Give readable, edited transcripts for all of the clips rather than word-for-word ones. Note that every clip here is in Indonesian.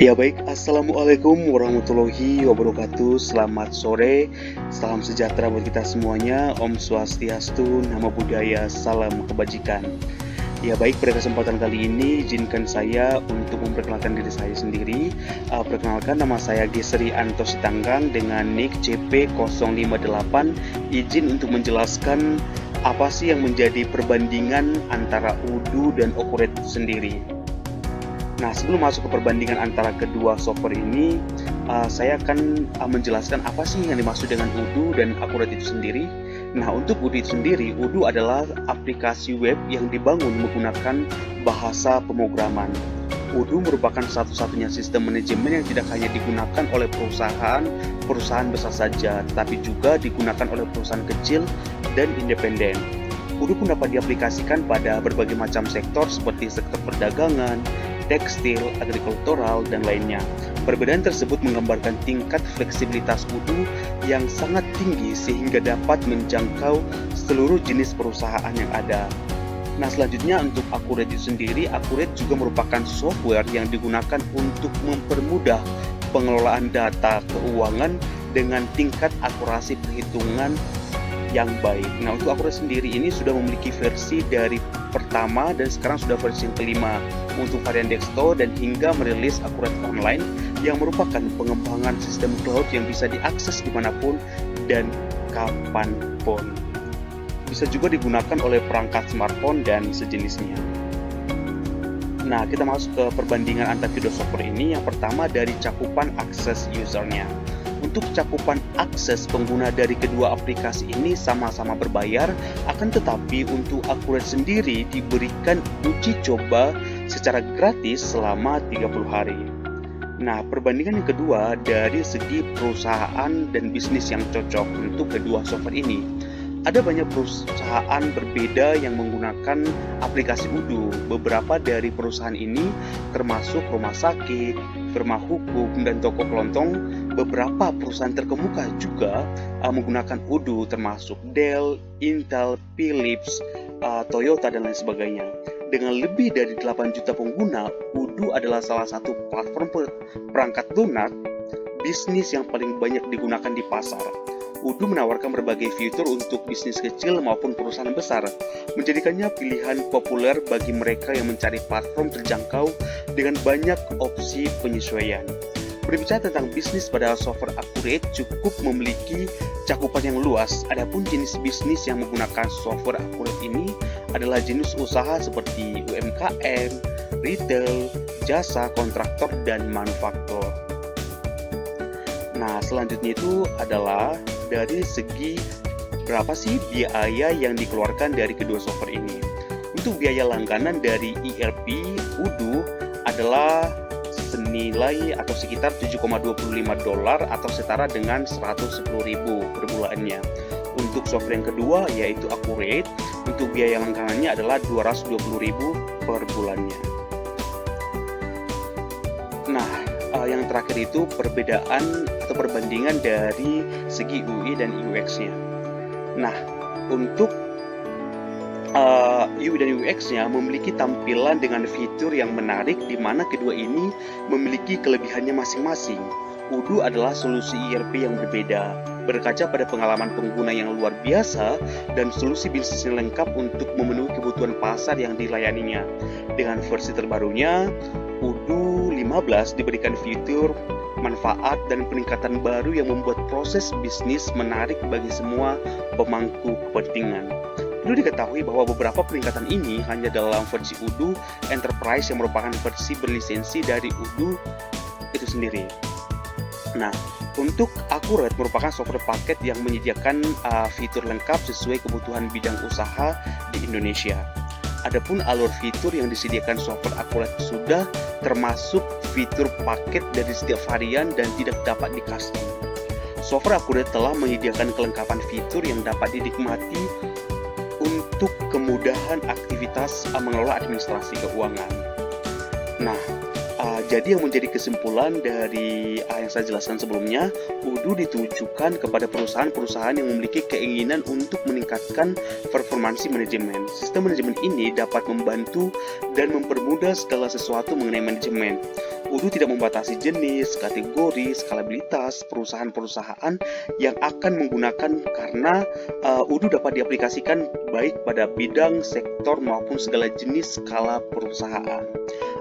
Ya baik, Assalamualaikum warahmatullahi wabarakatuh. Selamat sore, salam sejahtera buat kita semuanya. Om Swastiastu, Namo Buddhaya, salam kebajikan. Ya baik, pada kesempatan kali ini izinkan saya untuk memperkenalkan diri saya sendiri. Perkenalkan, nama saya Gesri Anto Sitanggang dengan nick CP058. Izin untuk menjelaskan apa sih yang menjadi perbandingan antara Udu dan Occurrence itu sendiri. Nah, sebelum masuk ke perbandingan antara kedua software ini, saya akan menjelaskan apa sih yang dimaksud dengan Udu dan Accurate itu sendiri. Nah, untuk Udu itu sendiri, Udu adalah aplikasi web yang dibangun menggunakan bahasa pemrograman. Udu merupakan satu-satunya sistem manajemen yang tidak hanya digunakan oleh perusahaan besar saja, tetapi juga digunakan oleh perusahaan kecil dan independen. Udu pun dapat diaplikasikan pada berbagai macam sektor seperti sektor perdagangan, tekstil, agrikultural, dan lainnya. Perbedaan tersebut menggambarkan tingkat fleksibilitas Udu yang sangat tinggi sehingga dapat menjangkau seluruh jenis perusahaan yang ada. Nah, selanjutnya untuk Accurate itu sendiri, Accurate juga merupakan software yang digunakan untuk mempermudah pengelolaan data keuangan dengan tingkat akurasi perhitungan yang baik. Nah, untuk Accurate sendiri ini sudah memiliki versi dari pertama dan sekarang sudah versi yang kelima untuk varian desktop dan hingga merilis Accurate Online yang merupakan pengembangan sistem cloud yang bisa diakses dimanapun dan kapanpun. Bisa juga digunakan oleh perangkat smartphone dan sejenisnya. Nah, kita masuk ke perbandingan antara kedua software ini. Yang pertama dari cakupan akses usernya. Untuk cakupan akses pengguna dari kedua aplikasi ini sama-sama berbayar, akan tetapi untuk Accurate sendiri diberikan uji coba secara gratis selama 30 hari. Nah, perbandingan yang kedua dari segi perusahaan dan bisnis yang cocok untuk kedua software ini. Ada banyak perusahaan berbeda yang menggunakan aplikasi Udu. Beberapa dari perusahaan ini termasuk rumah sakit, firma hukum, dan toko kelontong. Beberapa perusahaan terkemuka juga menggunakan Udu termasuk Dell, Intel, Philips, Toyota, dan lain sebagainya. Dengan lebih dari 8 juta pengguna, Udu adalah salah satu platform perangkat lunak bisnis yang paling banyak digunakan di pasar. Udu menawarkan berbagai fitur untuk bisnis kecil maupun perusahaan besar, menjadikannya pilihan populer bagi mereka yang mencari platform terjangkau dengan banyak opsi penyesuaian. Berbicara tentang bisnis pada software Accurate cukup memiliki cakupan yang luas. Adapun jenis bisnis yang menggunakan software Accurate ini adalah jenis usaha seperti UMKM, retail, jasa, kontraktor, dan manufaktur. Nah, selanjutnya itu adalah dari segi berapa sih biaya yang dikeluarkan dari kedua software ini. Untuk biaya langganan dari ERP Udu adalah senilai atau sekitar $7,25 atau setara dengan 110.000 per bulannya. Untuk software yang kedua yaitu Accurate, untuk biaya langganannya adalah 220.000 per bulannya. Nah, yang terakhir itu perbedaan atau perbandingan dari segi UI dan UX-nya. Nah, untuk UI dan UX-nya memiliki tampilan dengan fitur yang menarik di mana kedua ini memiliki kelebihannya masing-masing. Udu adalah solusi ERP yang berbeda, berkaca pada pengalaman pengguna yang luar biasa dan solusi bisnis yang lengkap untuk memenuhi kebutuhan pasar yang dilayaninya. Dengan versi terbarunya, Udu 15 diberikan fitur, manfaat, dan peningkatan baru yang membuat proses bisnis menarik bagi semua pemangku kepentingan. Perlu diketahui bahwa beberapa peningkatan ini hanya dalam versi Udu Enterprise yang merupakan versi berlisensi dari Udu itu sendiri. Nah, untuk Accurate merupakan software paket yang menyediakan fitur lengkap sesuai kebutuhan bidang usaha di Indonesia. Adapun alur fitur yang disediakan software Accurate sudah termasuk fitur paket dari setiap varian dan tidak dapat di-custom. Software Accurate telah menyediakan kelengkapan fitur yang dapat dinikmati untuk kemudahan aktivitas mengelola administrasi keuangan. Nah, Jadi yang menjadi kesimpulan dari yang saya jelaskan sebelumnya, UDU ditujukan kepada perusahaan-perusahaan yang memiliki keinginan untuk meningkatkan performansi manajemen. Sistem manajemen ini dapat membantu dan mempermudah segala sesuatu mengenai manajemen. UDU tidak membatasi jenis, kategori, skalabilitas perusahaan-perusahaan yang akan menggunakan karena UDU dapat diaplikasikan baik pada bidang, sektor maupun segala jenis skala perusahaan.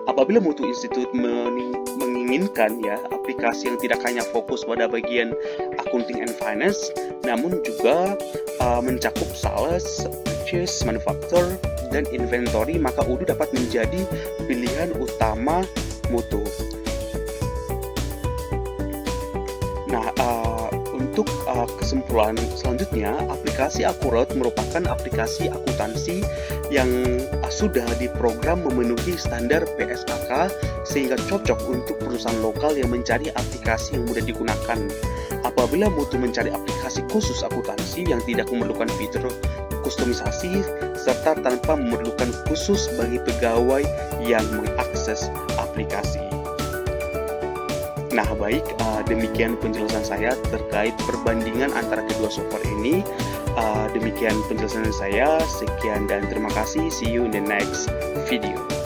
Apabila mutu institut menginginkan aplikasi yang tidak hanya fokus pada bagian accounting and finance, namun juga mencakup sales, purchase, manufacture, dan inventory, maka UDU dapat menjadi pilihan utama mutu. Nah, untuk kesimpulan selanjutnya, aplikasi Accurate merupakan aplikasi akuntansi yang sudah diprogram memenuhi standar PSAK sehingga cocok untuk perusahaan lokal yang mencari aplikasi yang mudah digunakan. Apabila mutu mencari aplikasi khusus akuntansi yang tidak memerlukan fitur kustomisasi serta tanpa memerlukan khusus bagi pegawai yang mengakses aplikasi. Nah, baik, demikian penjelasan saya terkait perbandingan antara kedua software ini. Demikian penjelasan saya, sekian dan terima kasih. See you in the next video.